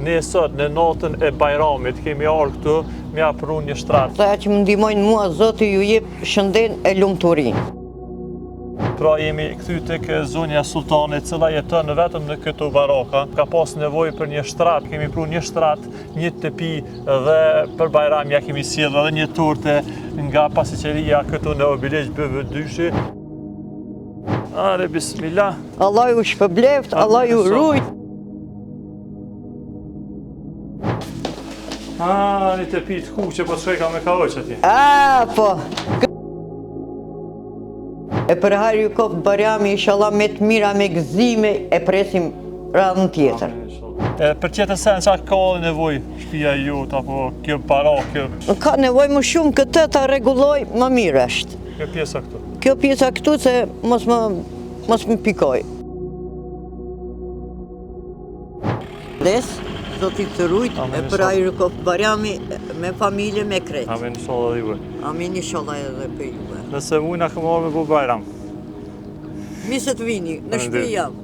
Ne sot në natën e Bajramit kemi ardhur këtu me apru një shtrat. Sa që më ndihmojnë mua, Zoti ju jep shëndet e lumturinë. Pra jemi këthy tek zonja Sultane, cila jeton vetëm në këto baraka. Ka pas nevojë për një shtrat, kemi pru një shtrat, një shtëpi dhe për Bajram ja kemi sjellë edhe një torte nga pasqeria këtu në Obileq BV2. Are bismillah. Allah ju shpëbleft, Allah ju rujt. Një shtëpi të kuqe, po të shkoj ka me kaoq atje. Po. E për harë ju kopë Bajrami, inshallah me të mira, me gëzime, e presim radhën tjetër. Për tjetër sen, qa ka nevoj shtëpia jot, apo kjo para, kjo... Ka nevoj më shumë këtë ta rregulloj më mirë është. Kjo pjesa këtu? Kjo pjesa këtu se mos më pikoj. Les, Zoti të rujt, e për harë ju kopë Bajrami, me familje, me kretë. Amin, inshallah dhe juve. Amin, inshallah edhe për juve. Nëse mujna këmë orë me bu Bajram. Mi se të vini, në shtëpi jam.